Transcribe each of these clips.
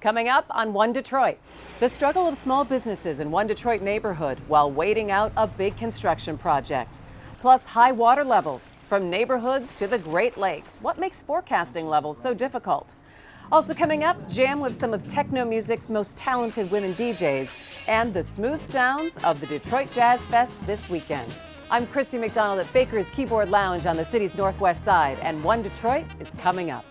Coming up on One Detroit, the struggle of small businesses in one Detroit neighborhood while waiting out a big construction project. Plus high water levels from neighborhoods to the Great Lakes. What makes forecasting levels so difficult? Also coming up, jam with some of techno music's most talented women DJs and the smooth sounds of the Detroit Jazz Fest this weekend. I'm Christy McDonald at Baker's Keyboard Lounge on the city's northwest side, and One Detroit is coming up.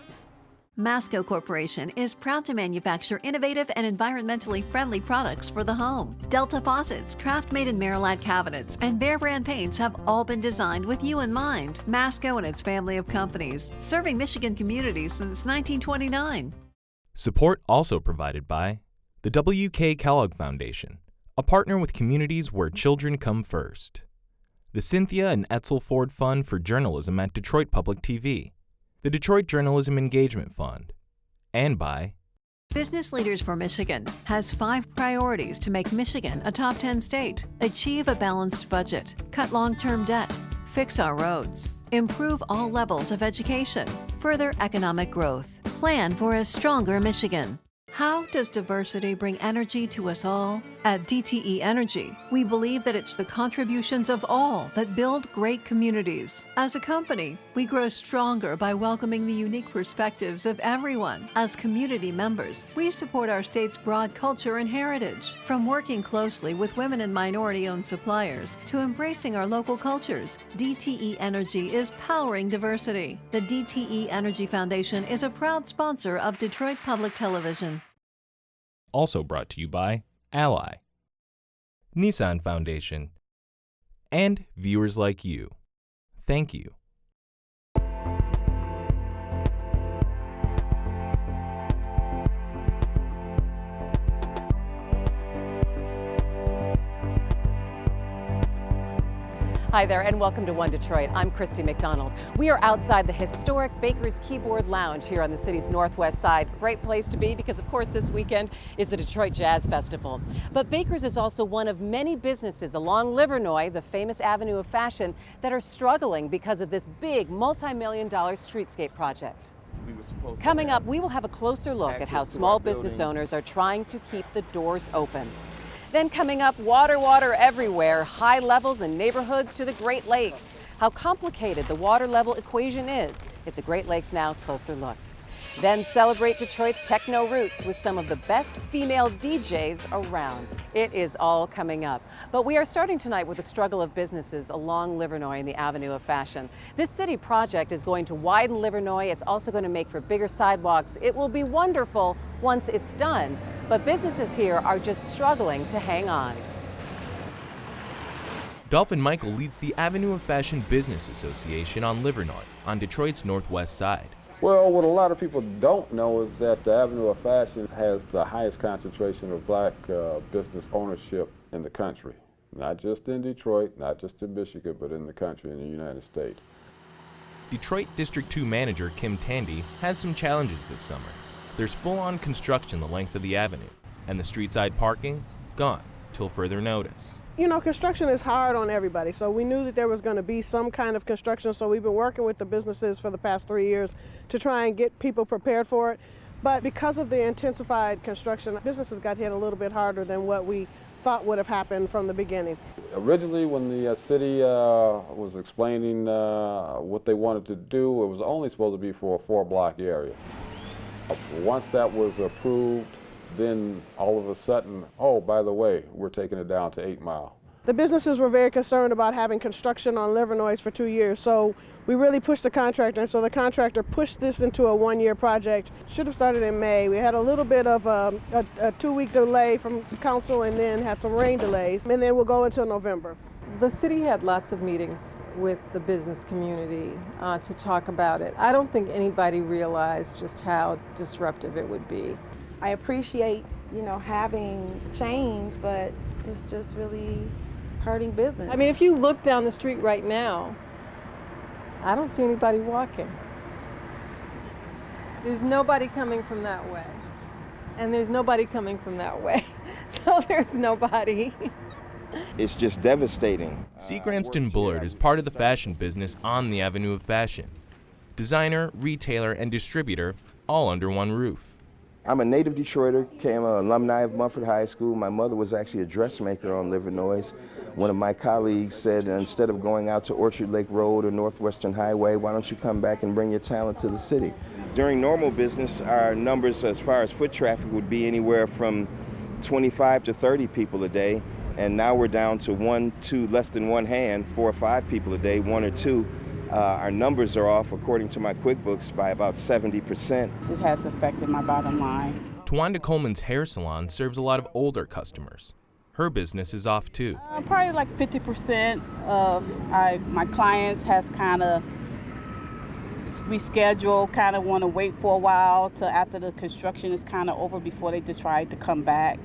Masco Corporation is proud to manufacture innovative and environmentally friendly products for the home. Delta faucets, craft-made in Merillat cabinets, and Behr brand paints have all been designed with you in mind. Masco and its family of companies, serving Michigan communities since 1929. Support also provided by the W.K. Kellogg Foundation, a partner with communities where children come first. The Cynthia and Etzel Ford Fund for Journalism at Detroit Public TV. The Detroit Journalism Engagement Fund, and by Business Leaders for Michigan has 5 priorities to make Michigan a top 10 state. Achieve a balanced budget, cut long-term debt, fix our roads, improve all levels of education, further economic growth, plan for a stronger Michigan. How does diversity bring energy to us all? At DTE Energy, we believe that it's the contributions of all that build great communities. As a company, we grow stronger by welcoming the unique perspectives of everyone. As community members, we support our state's broad culture and heritage. From working closely with women and minority-owned suppliers to embracing our local cultures, DTE Energy is powering diversity. The DTE Energy Foundation is a proud sponsor of Detroit Public Television. also brought to you by Ally, Nissan Foundation, and viewers like you. Thank you. Hi there and welcome to One Detroit. I'm Christy McDonald. We are outside the historic Baker's Keyboard Lounge here on the city's northwest side. Great place to be because of course this weekend is the Detroit Jazz Festival. But Baker's is also one of many businesses along Livernois, the famous avenue of fashion, that are struggling because of this big multi-million-dollar streetscape project. Coming up, we will have a closer look at how small business owners are trying to keep the doors open. Then coming up, water everywhere, high levels in neighborhoods to the Great Lakes. How complicated the water level equation is. It's a Great Lakes Now closer look. Then celebrate Detroit's techno roots with some of the best female DJs around. It is all coming up. But we are starting tonight with the struggle of businesses along Livernois in the Avenue of Fashion. This city project is going to widen Livernois. It's also going to make for bigger sidewalks. It will be wonderful once it's done. But businesses here are just struggling to hang on. Dolphin Michael leads the Avenue of Fashion Business Association on Livernois, on Detroit's northwest side. Well, what a lot of people don't know is that the Avenue of Fashion has the highest concentration of black business ownership in the country. Not just in Detroit, not just in Michigan, but in the country, in the United States. Detroit District 2 Manager Kim Tandy has some challenges this summer. There's full-on construction the length of the avenue, and the street-side parking, gone till further notice. You know, construction is hard on everybody, so we knew that there was going to be some kind of construction, so we've been working with the businesses for the past 3 years to try and get people prepared for it. But because of the intensified construction, businesses got hit a little bit harder than what we thought would have happened from the beginning. Originally, when the city was explaining what they wanted to do, it was only supposed to be for a 4-block area. Once that was approved, then all of a sudden, oh, by the way, we're taking it down to 8 Mile. The businesses were very concerned about having construction on Livernois for 2 years, so we really pushed the contractor, and so the contractor pushed this into a 1-year project. Should have started in May. We had a little bit of a 2-week delay from the council and then had some rain delays, and then we'll go until November. The city had lots of meetings with the business community to talk about it. I don't think anybody realized just how disruptive it would be. I appreciate, you know, having change, but it's just really hurting business. I mean, if you look down the street right now, I don't see anybody walking. There's nobody coming from that way, and there's nobody coming from that way, so there's nobody. It's just devastating. C. Granston Bullard is part of the fashion business on the Avenue of Fashion. Designer, retailer, and distributor, all under one roof. I'm a native Detroiter, came an alumni of Mumford High School. My mother was actually a dressmaker on Livernois. One of my colleagues said, instead of going out to Orchard Lake Road or Northwestern Highway, why don't you come back and bring your talent to the city? During normal business, our numbers as far as foot traffic would be anywhere from 25 to 30 people a day. And now we're down to less than one hand, 4 or 5 people a day, 1 or 2. Our numbers are off, according to my QuickBooks, by about 70%. It has affected my bottom line. Tawanda Coleman's hair salon serves a lot of older customers. Her business is off too. Probably like 50% of my clients has kind of rescheduled, kind of want to wait for a while till after the construction is kind of over before they decide to come back.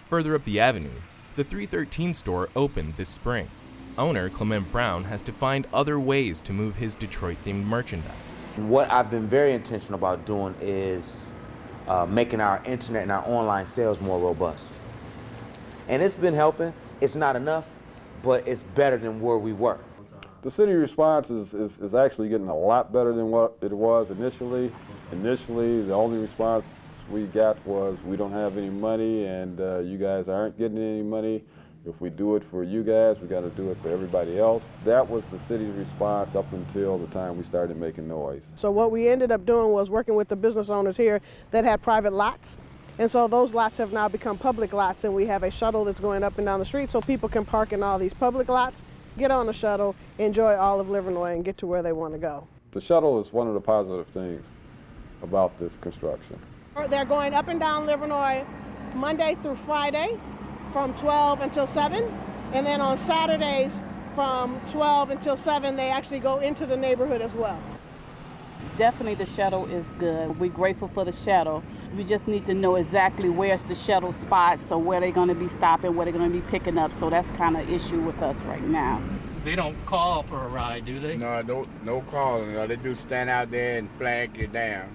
Further up the avenue, the 313 store opened this spring. Owner Clement Brown has to find other ways to move his Detroit-themed merchandise. What I've been very intentional about doing is making our internet and our online sales more robust. And it's been helping. It's not enough, but it's better than where we were. The city response is actually getting a lot better than what it was initially. Initially, the only response we got was, we don't have any money and you guys aren't getting any money. If we do it for you guys, we got to do it for everybody else. That was the city's response up until the time we started making noise. So what we ended up doing was working with the business owners here that had private lots. And so those lots have now become public lots, and we have a shuttle that's going up and down the street so people can park in all these public lots, get on the shuttle, enjoy all of Livernois, and get to where they want to go. The shuttle is one of the positive things about this construction. They're going up and down Livernois Monday through Friday from 12 until 7, and then on Saturdays from 12 until 7 they actually go into the neighborhood as well. Definitely the shuttle is good. We're grateful for the shuttle. We just need to know exactly where's the shuttle spots, or where they're going to be stopping, where they're going to be picking up. So that's kind of issue with us right now. They don't call for a ride, do they? No calling. They do stand out there and flag you down.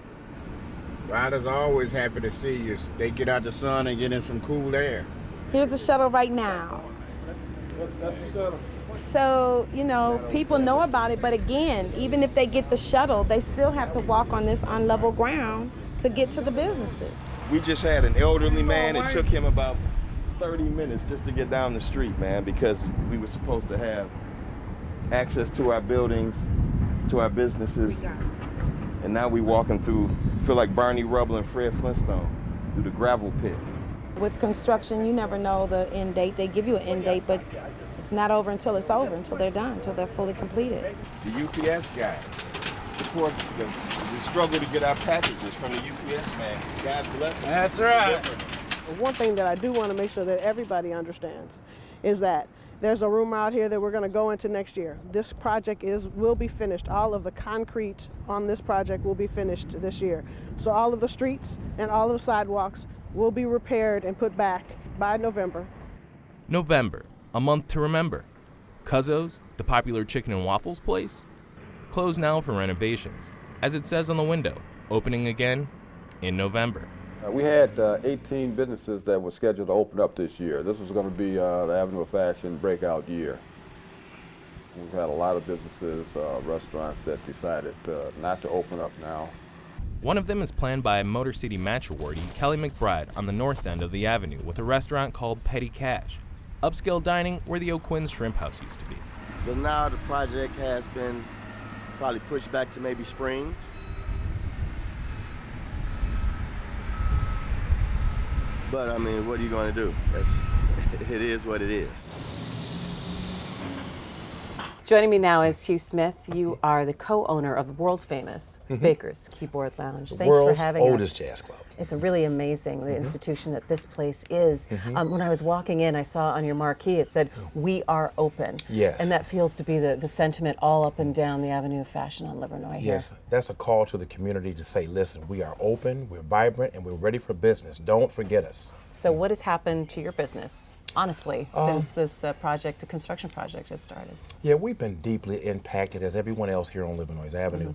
Riders are always happy to see you. They get out the sun and get in some cool air. Here's the shuttle right now. That's the shuttle. So, people know about it, but again, even if they get the shuttle, they still have to walk on this unlevel ground to get to the businesses. We just had an elderly man. It took him about 30 minutes just to get down the street, man, because we were supposed to have access to our buildings, to our businesses. And now we walking through, feel like Barney Rubble and Fred Flintstone, through the gravel pit. With construction, you never know the end date. They give you an end date, but it's not over until it's over, until they're done, until they're fully completed. The UPS guy, the struggle to get our packages from the UPS man. God bless him. That's right. One thing that I do want to make sure that everybody understands is that there's a rumor out here that we're going to go into next year. This project will be finished. All of the concrete on this project will be finished this year. So all of the streets and all of the sidewalks will be repaired and put back by November. November, a month to remember. Cuzzo's, the popular chicken and waffles place, closed now for renovations, as it says on the window, opening again in November. We had 18 businesses that were scheduled to open up this year. This was going to be the Avenue of Fashion breakout year. We've had a lot of businesses, restaurants that decided not to open up now. One of them is planned by Motor City Match awardee Kelly McBride on the north end of the avenue with a restaurant called Petty Cash, upscale dining where the O'Quinn's Shrimp House used to be. But now the project has been probably pushed back to maybe spring. But I mean, what are you going to do? It is what it is. Joining me now is Hugh Smith. You are the co-owner of the world-famous Baker's Keyboard Lounge. Thanks for having us. World's oldest jazz club. It's really amazing, the institution that this place is. When I was walking in, I saw on your marquee, it said, "We are open." Yes. And that feels to be the sentiment all up and down the Avenue of Fashion on Livernois here. Yes, that's a call to the community to say, listen, we are open, we're vibrant, and we're ready for business. Don't forget us. So what has happened to your business, honestly, since this the construction project has started? Yeah, we've been deeply impacted, as everyone else here on Livernois Avenue.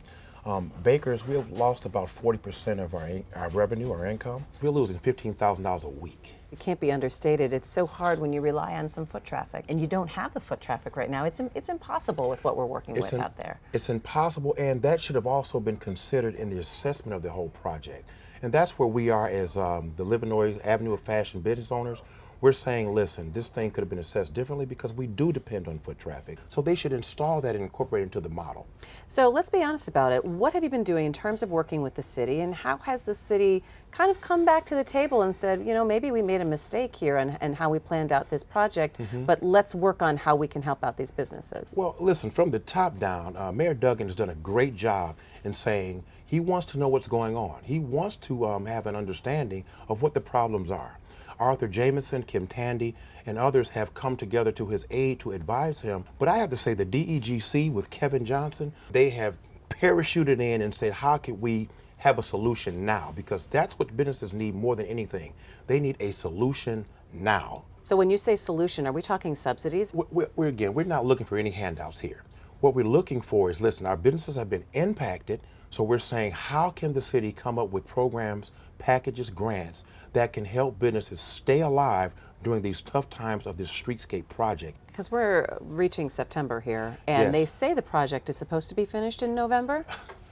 Baker's, we have lost about 40% of our revenue, our income. We're losing $15,000 a week. It can't be understated. It's so hard when you rely on some foot traffic, and you don't have the foot traffic right now. It's impossible with what we're working with out there. It's impossible, and that should have also been considered in the assessment of the whole project. And that's where we are as the Livernois Avenue of fashion business owners. We're saying, listen, this thing could have been assessed differently because we do depend on foot traffic. So they should install that and incorporate it into the model. So let's be honest about it. What have you been doing in terms of working with the city, and how has the city kind of come back to the table and said, you know, maybe we made a mistake here and how we planned out this project, but let's work on how we can help out these businesses? Well, listen, from the top down, Mayor Duggan has done a great job in saying he wants to know what's going on. He wants to have an understanding of what the problems are. Arthur Jamison, Kim Tandy, and others have come together to his aid to advise him. But I have to say the DEGC with Kevin Johnson, they have parachuted in and said, how can we have a solution now? Because that's what businesses need more than anything. They need a solution now. So when you say solution, are we talking subsidies? We're not looking for any handouts here. What we're looking for is, listen, our businesses have been impacted, so we're saying, how can the city come up with programs, packages, grants that can help businesses stay alive during these tough times of this streetscape project? Because we're reaching September here, and they say the project is supposed to be finished in November?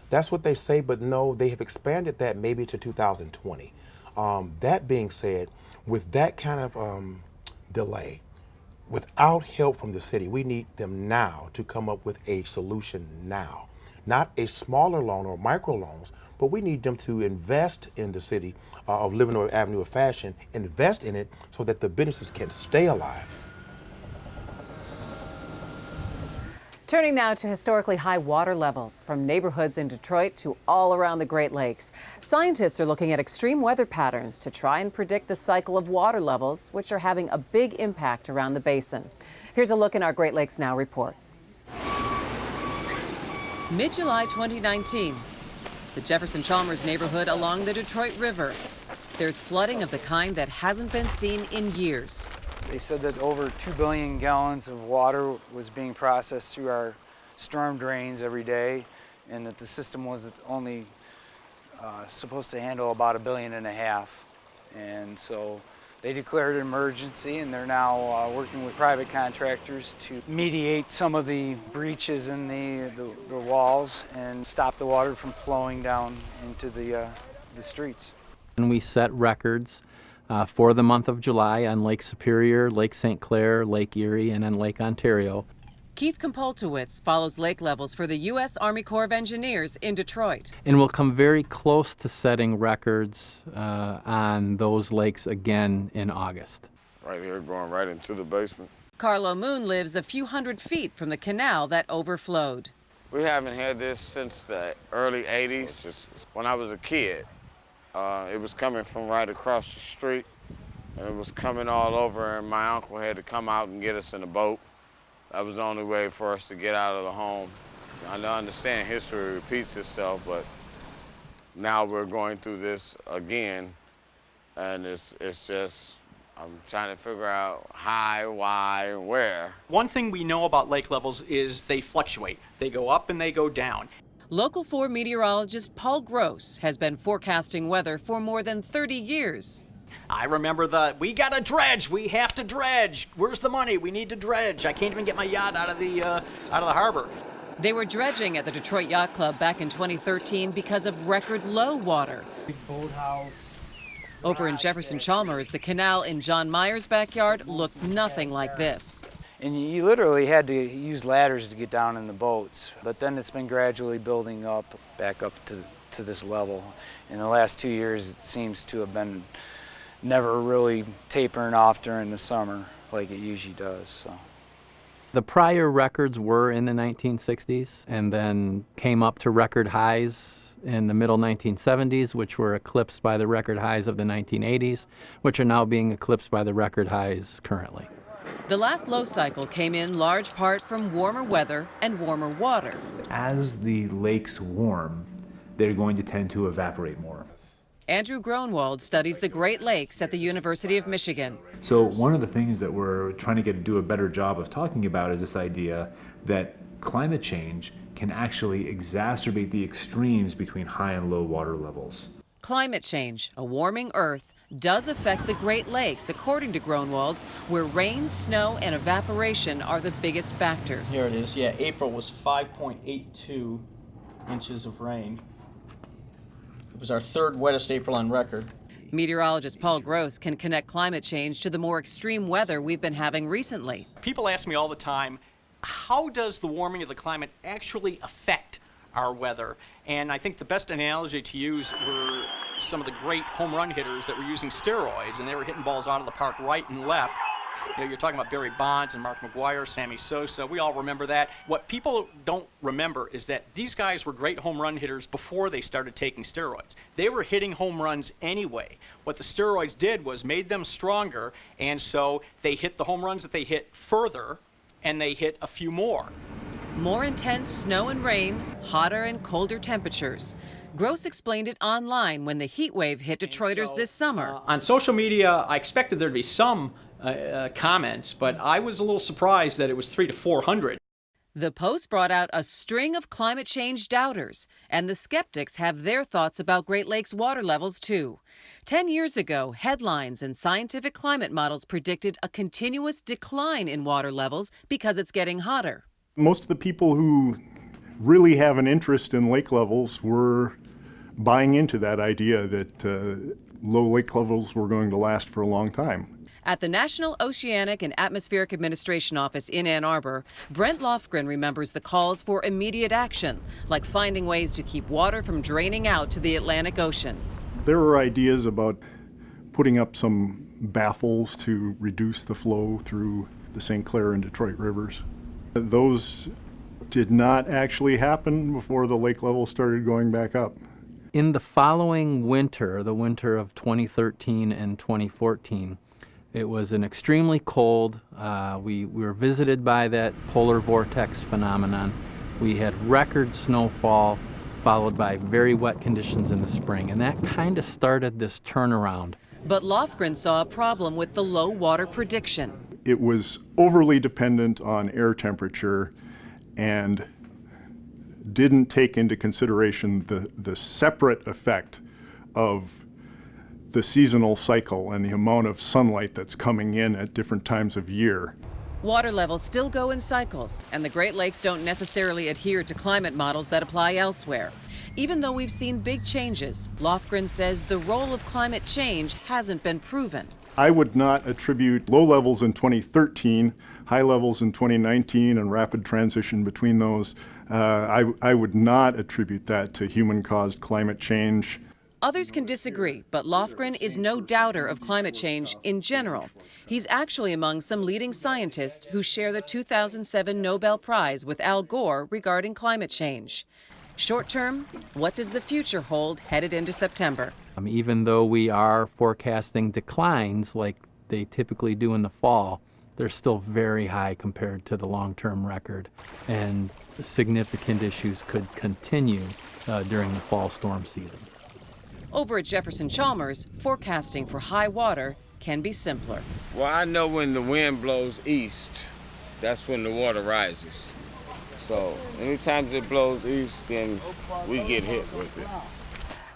That's what they say, but no, they have expanded that maybe to 2020. That being said, with that kind of delay, without help from the city, we need them now to come up with a solution now. Not a smaller loan or microloans, but we need them to invest in the city of Livernois Avenue of fashion, invest in it so that the businesses can stay alive. Turning now to historically high water levels from neighborhoods in Detroit to all around the Great Lakes. Scientists are looking at extreme weather patterns to try and predict the cycle of water levels, which are having a big impact around the basin. Here's a look in our Great Lakes Now report. Mid-July 2019, the Jefferson-Chalmers neighborhood along the Detroit River. There's flooding of the kind that hasn't been seen in years. They said that over 2 billion gallons of water was being processed through our storm drains every day, and that the system was only supposed to handle about 1.5 billion. And so they declared an emergency, and they're now working with private contractors to mediate some of the breaches in the walls and stop the water from flowing down into the streets. And we set records for the month of July on Lake Superior, Lake St. Clair, Lake Erie, and on Lake Ontario. Keith Kompoltowitz follows lake levels for the U.S. Army Corps of Engineers in Detroit. And we'll come very close to setting records on those lakes again in August. Right here, going right into the basement. Carlo Moon lives a few hundred feet from the canal that overflowed. We haven't had this since the early 80s. Just when I was a kid, it was coming from right across the street, and it was coming all over, and my uncle had to come out and get us in a boat. That was the only way for us to get out of the home. I understand history repeats itself, but now we're going through this again, and it's just, I'm trying to figure out how, why, and where. One thing we know about lake levels is they fluctuate. They go up and they go down. Local 4 meteorologist Paul Gross has been forecasting weather for more than 30 years. I remember we gotta dredge, we have to dredge. Where's the money? We need to dredge. I can't even get my yacht out of the harbor. They were dredging at the Detroit Yacht Club back in 2013 because of record low water. Big boathouse. Over in Jefferson-Chalmers, the canal in John Meyer's backyard looked nothing like this. And you literally had to use ladders to get down in the boats, but then it's been gradually building up, back up to this level. In the last 2 years, it seems to have been never really tapering off during the summer like it usually does. So. The prior records were in the 1960s and then came up to record highs in the middle 1970s, which were eclipsed by the record highs of the 1980s, which are now being eclipsed by the record highs currently. The last low cycle came in large part from warmer weather and warmer water. As the lakes warm, they're going to tend to evaporate more. Andrew Gronwald studies the Great Lakes at the University of Michigan. So one of the things that we're trying to do a better job of talking about is this idea that climate change can actually exacerbate the extremes between high and low water levels. Climate change, a warming Earth, does affect the Great Lakes, according to Gronwald, where rain, snow, and evaporation are the biggest factors. Here it is. Yeah, April was 5.82 inches of rain. It was our third wettest April on record. Meteorologist Paul Gross can connect climate change to the more extreme weather we've been having recently. People ask me all the time, how does the warming of the climate actually affect our weather? And I think the best analogy to use were some of the great home run hitters that were using steroids, and they were hitting balls out of the park right and left. You know, you're talking about Barry Bonds and Mark McGwire, Sammy Sosa. We all remember that. What people don't remember is that these guys were great home run hitters before they started taking steroids. They were hitting home runs anyway. What the steroids did was made them stronger, and so they hit the home runs that they hit further, and they hit a few more. More intense snow and rain, hotter and colder temperatures. Gross explained it online when the heat wave hit Detroiters this summer. On social media, I expected there to be some comments, but I was a little surprised that it was 300 to 400. The post brought out a string of climate change doubters, and the skeptics have their thoughts about Great Lakes water levels too. 10 years ago, headlines and scientific climate models predicted a continuous decline in water levels because it's getting hotter. Most of the people who really have an interest in lake levels were buying into that idea that low lake levels were going to last for a long time. At the National Oceanic and Atmospheric Administration office in Ann Arbor, Brent Lofgren remembers the calls for immediate action, like finding ways to keep water from draining out to the Atlantic Ocean. There were ideas about putting up some baffles to reduce the flow through the St. Clair and Detroit rivers. Those did not actually happen before the lake level started going back up. In the following winter, the winter of 2013 and 2014, it was an extremely cold. We were visited by that polar vortex phenomenon. We had record snowfall followed by very wet conditions in the spring, and that kind of started this turnaround. But Lofgren saw a problem with the low water prediction. It was overly dependent on air temperature and didn't take into consideration the separate effect of the seasonal cycle and the amount of sunlight that's coming in at different times of year. Water levels still go in cycles, and the Great Lakes don't necessarily adhere to climate models that apply elsewhere. Even though we've seen big changes, Lofgren says the role of climate change hasn't been proven. I would not attribute low levels in 2013, high levels in 2019, and rapid transition between those. I would not attribute that to human-caused climate change. Others can disagree, but Lofgren is no doubter of climate change in general. He's actually among some leading scientists who share the 2007 Nobel Prize with Al Gore regarding climate change. Short term, what does the future hold headed into September? Even though we are forecasting declines like they typically do in the fall, they're still very high compared to the long-term record, and significant issues could continue during the fall storm season. Over at Jefferson Chalmers, forecasting for high water can be simpler. Well, I know when the wind blows east, that's when the water rises. So anytime it blows east, then we get hit with it.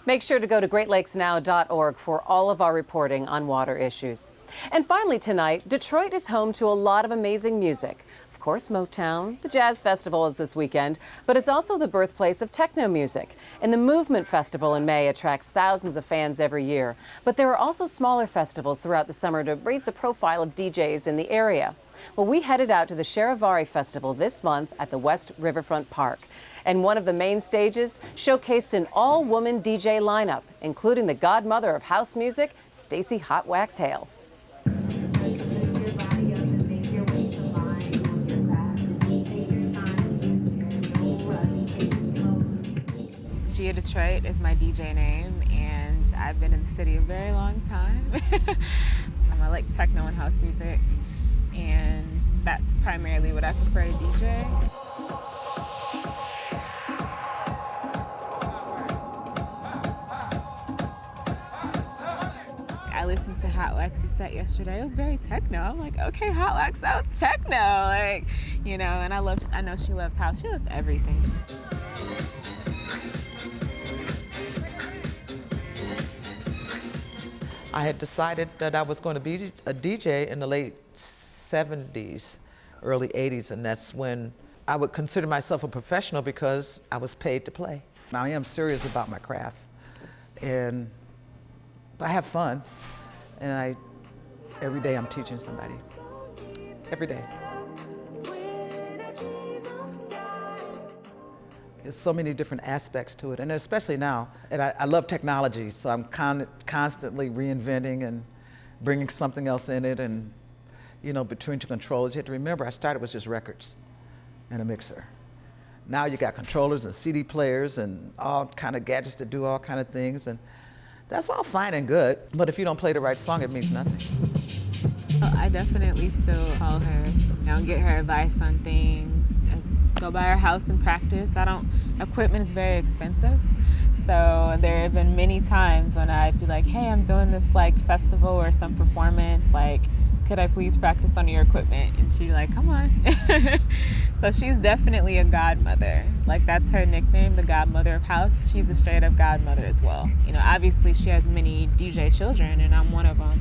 Make sure to go to greatlakesnow.org for all of our reporting on water issues. And finally tonight, Detroit is home to a lot of amazing music. Of course, Motown, the Jazz Festival is this weekend, but it's also the birthplace of techno music. And the Movement Festival in May attracts thousands of fans every year. But there are also smaller festivals throughout the summer to raise the profile of DJs in the area. Well, we headed out to the Charivari Festival this month at the West Riverfront Park. And one of the main stages showcased an all-woman DJ lineup, including the godmother of house music, Stacey Hotwaxx Hale. Gia Detroit is my DJ name, and I've been in the city a very long time. I like techno and house music, and that's primarily what I prefer to DJ. I listened to Hotwaxx's set yesterday. It was very techno. I'm like, okay, Hotwaxx, that was techno, like, you know. And I know she loves house. She loves everything. I had decided that I was going to be a DJ in the late 70s, early 80s, and that's when I would consider myself a professional because I was paid to play. Now, I am serious about my craft, and I have fun, and every day I'm teaching somebody, every day. There's so many different aspects to it, and especially now, and I love technology, so I'm constantly reinventing and bringing something else in it, and you know, between two controllers, you have to remember, I started with just records and a mixer. Now you got controllers and CD players and all kind of gadgets to do all kind of things, and that's all fine and good, but if you don't play the right song, it means nothing. I definitely still call her, you know, get her advice on things, go by her house and practice. Equipment is very expensive, so there have been many times when I'd be like, hey, I'm doing this like festival or some performance, like, could I please practice on your equipment? And she'd be like, come on. So she's definitely a godmother. Like, that's her nickname, the Godmother of House. She's a straight up godmother as well. You know, obviously she has many DJ children, and I'm one of them.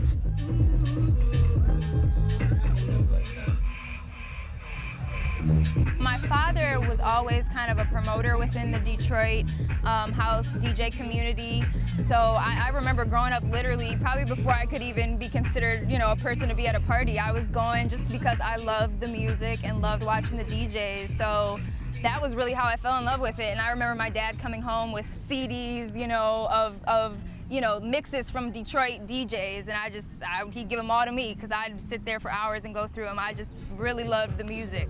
My father was always kind of a promoter within the Detroit house DJ community. So I remember growing up literally probably before I could even be considered, you know, a person to be at a party. I was going just because I loved the music and loved watching the DJs. So that was really how I fell in love with it. And I remember my dad coming home with CDs, you know, of you know, mixes from Detroit DJs, and he'd give them all to me because I'd sit there for hours and go through them. I just really loved the music.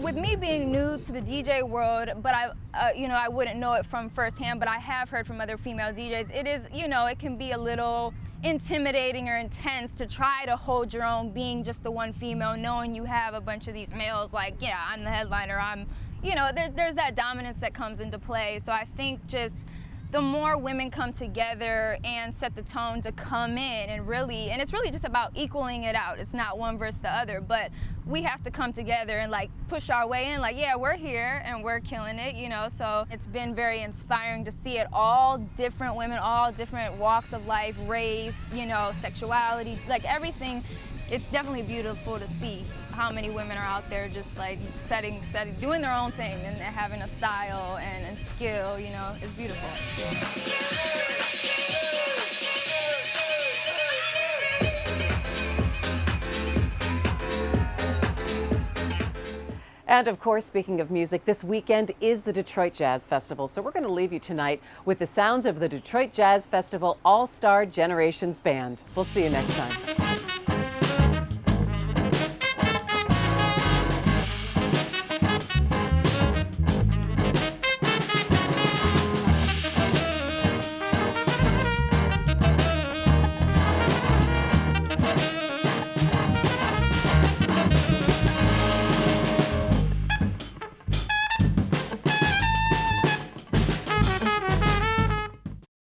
With me being new to the DJ world, but you know, I wouldn't know it from firsthand, but I have heard from other female DJs, it is, you know, it can be a little intimidating or intense to try to hold your own being just the one female, knowing you have a bunch of these males, like, yeah, I'm the headliner, I'm, you know, there's that dominance that comes into play. So I think just the more women come together and set the tone to come in and it's really just about equaling it out. It's not one versus the other, but we have to come together and like push our way in, like, yeah, we're here and we're killing it, you know? So it's been very inspiring to see it, all different women, all different walks of life, race, you know, sexuality, like everything. It's definitely beautiful to see how many women are out there just like doing their own thing and having a style and skill, you know, it's beautiful. And of course, speaking of music, this weekend is the Detroit Jazz Festival. So we're going to leave you tonight with the sounds of the Detroit Jazz Festival All-Star Generations Band. We'll see you next time.